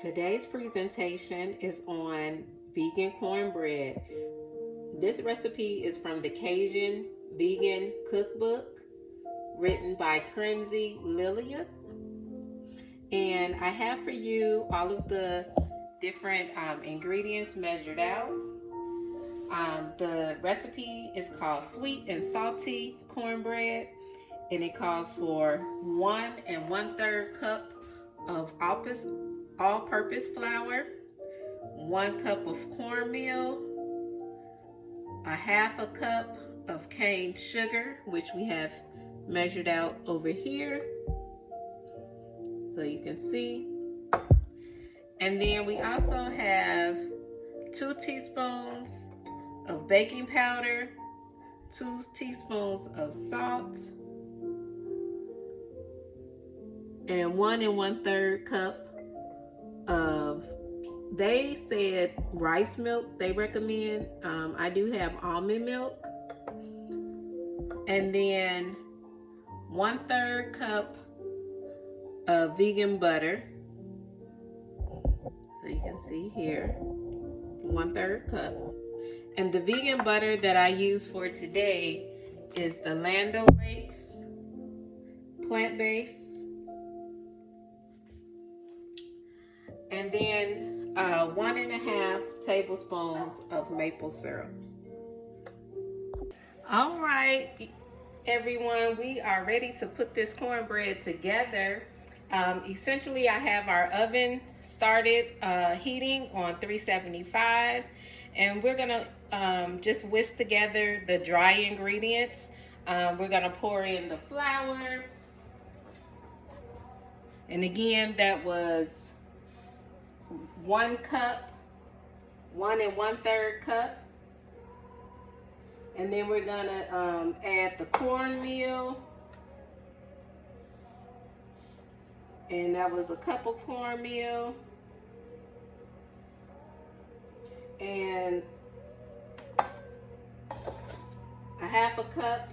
Today's presentation is on vegan cornbread. This recipe is from the Cajun Vegan Cookbook, written by Crimsy Lilia. And I have for you all of the different ingredients measured out. The recipe is called Sweet and Salty Cornbread, and it calls for 1 1/3 cup of all-purpose flour, 1 cup of cornmeal, a 1/2 cup of cane sugar, which we have measured out over here, so you can see. And then we also have 2 teaspoons of baking powder, 2 teaspoons of salt, and 1 1/3 cup of, they said rice milk they recommend. I do have almond milk. And then 1/3 cup of vegan butter. So you can see here, 1/3 cup. And the vegan butter that I use for today is the Land O'Lakes plant-based. And then 1 1/2 tablespoons of maple syrup. All right, everyone, we are ready to put this cornbread together. Essentially, I have our oven started heating on 375, and we're gonna just whisk together the dry ingredients. We're gonna pour in the flour, and again, that was 1 cup, 1 1/3 cup. And then we're gonna add the cornmeal, and that was a cup of cornmeal, and a 1/2 cup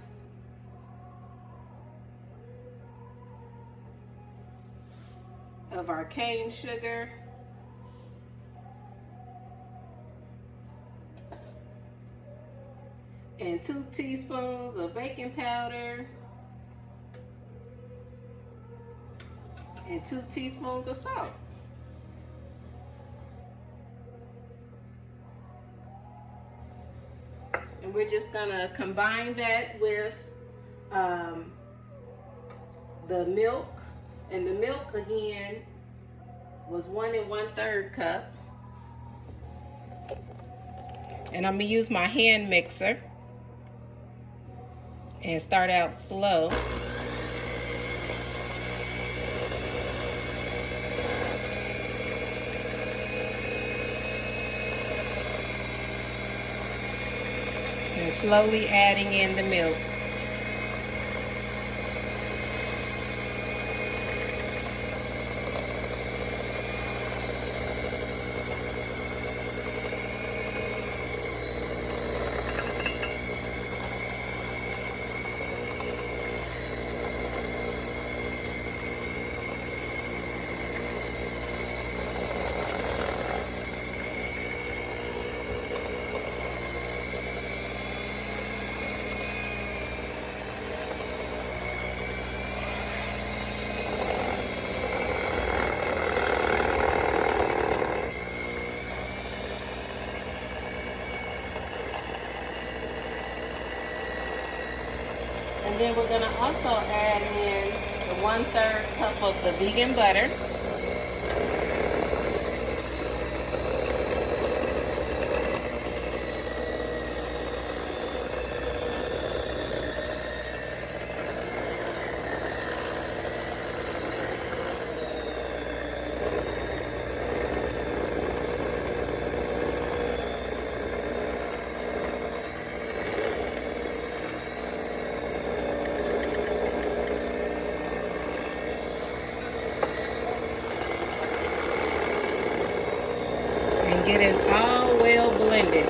of our cane sugar, and 2 teaspoons of baking powder, and 2 teaspoons of salt. And we're just gonna combine that with the milk. And the milk again was 1 1/3 cup. And I'm gonna use my hand mixer and start out slow. And slowly adding in the milk. And then we're gonna also add in the 1/3 cup of the vegan butter. And get it all well blended.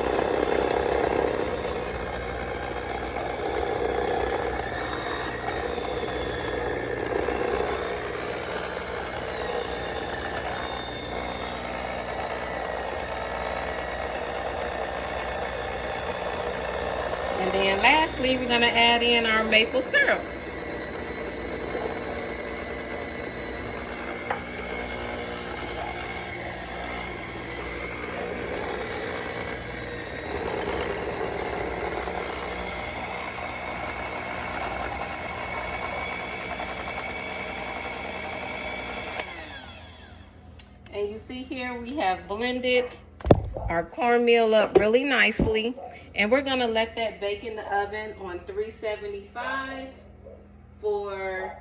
then lastly, we're gonna add in our maple syrup. And you see here we have blended our cornmeal up really nicely. And we're gonna let that bake in the oven on 375 for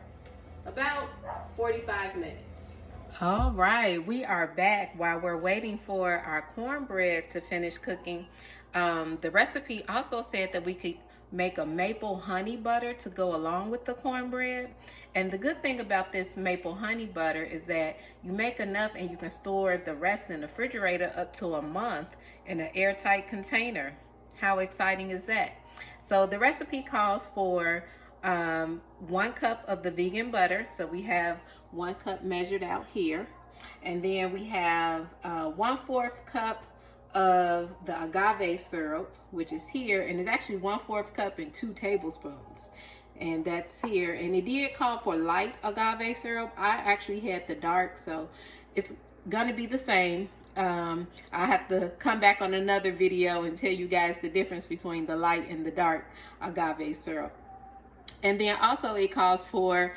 about 45 minutes. All right, we are back. While we're waiting for our cornbread to finish cooking, the recipe also said that we could make a maple honey butter to go along with the cornbread. And the good thing about this maple honey butter is that you make enough and you can store the rest in the refrigerator up to a month in an airtight container. How exciting is that? So the recipe calls for 1 cup of the vegan butter. So we have 1 cup measured out here. And then we have 1/4 cup of the agave syrup, which is here. And it's actually 1/4 cup and 2 tablespoons. And that's here. And it did call for light agave syrup. I actually had the dark, so it's gonna be the same. I'll have to come back on another video and tell you guys the difference between the light and the dark agave syrup. And then also it calls for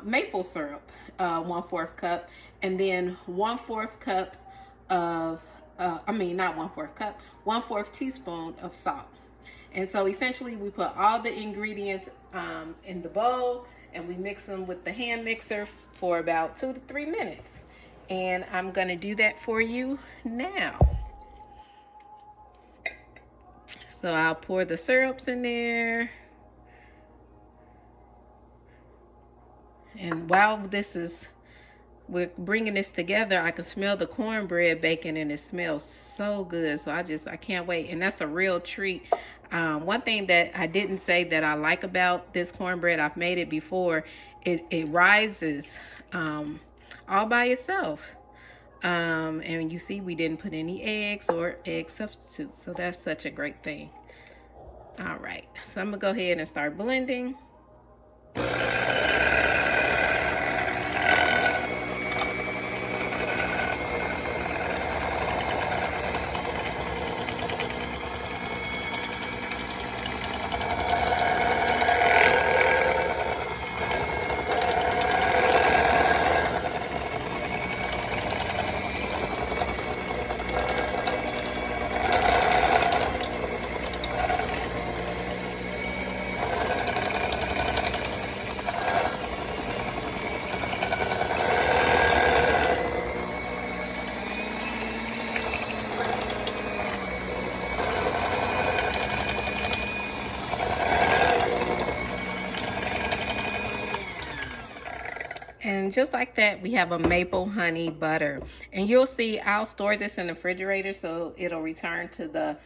maple syrup, 1/4 cup, and then 1/4 cup of, not 1/4 cup, 1/4 teaspoon of salt. And so essentially we put all the ingredients in the bowl and we mix them with the hand mixer for about 2 to 3 minutes. And I'm gonna do that for you now. So I'll pour the syrups in there. And while we're bringing this together, I can smell the cornbread baking and it smells so good. So I can't wait. And that's a real treat. One thing that I didn't say that I like about this cornbread, I've made it before, it rises all by itself. And you see we didn't put any eggs or egg substitutes. So that's such a great thing. All right, so I'm gonna go ahead and start blending. And just like that, we have a maple honey butter. And you'll see I'll store this in the refrigerator so it'll return to the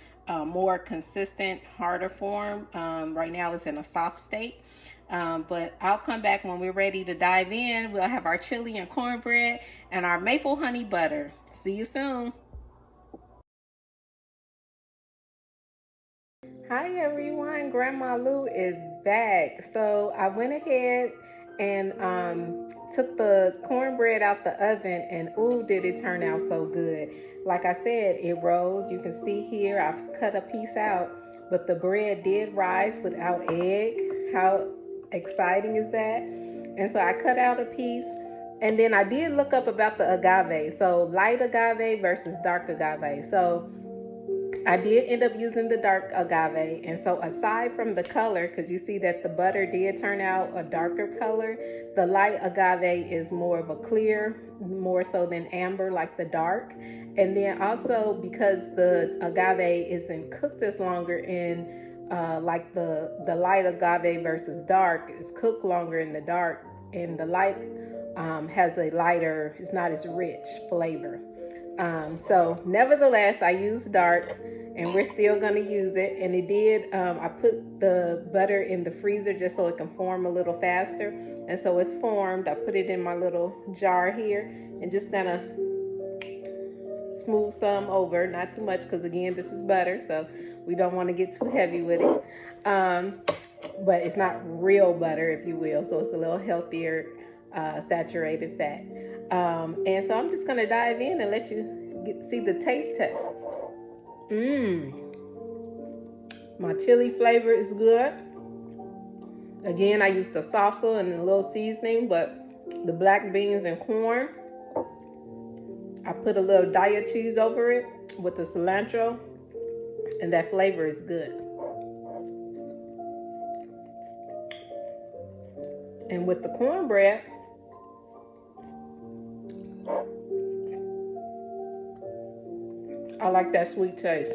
more consistent, harder form. Right now it's in a soft state. But I'll come back when we're ready to dive in. We'll have our chili and cornbread and our maple honey butter. See you soon. Hi everyone, Grandma Lou is back. So I went ahead and took the cornbread out the oven, and ooh, did it turn out so good. Like I said, it rose. You can see here I've cut a piece out, but the bread did rise without egg. How exciting is that? And so I cut out a piece, and then I did look up about the agave. So light agave versus dark agave. So I did end up using the dark agave. And so aside from the color, because you see that the butter did turn out a darker color, the light agave is more of a clear, more so than amber like the dark. And then also because the agave isn't cooked as longer in like the light agave versus dark is cooked longer in the dark, and the light has a lighter, it's not as rich flavor. So nevertheless, I used dark, and we're still going to use it. And it did, I put the butter in the freezer just so it can form a little faster. And so it's formed. I put it in my little jar here and just gonna smooth some over, not too much, because again, this is butter, so we don't want to get too heavy with it. But it's not real butter, if you will. So it's a little healthier, saturated fat. And so I'm just gonna dive in and let you see the taste test. My chili flavor is good. Again, I used the salsa and a little seasoning, but the black beans and corn, I put a little Daya cheese over it with the cilantro, and that flavor is good. And with the cornbread, I like that sweet taste.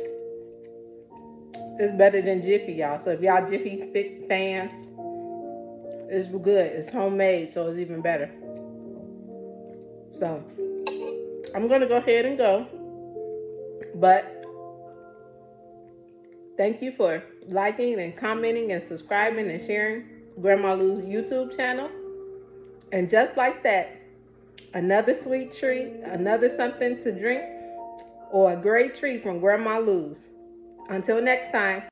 It's better than Jiffy, y'all. So if y'all Jiffy fans, it's good. It's homemade, so it's even better. So I'm gonna go ahead and go. But thank you for liking and commenting and subscribing and sharing Grandma Lou's YouTube channel. And just like that, another sweet treat, another something to drink, or a great treat from Grandma Lou's. Until next time.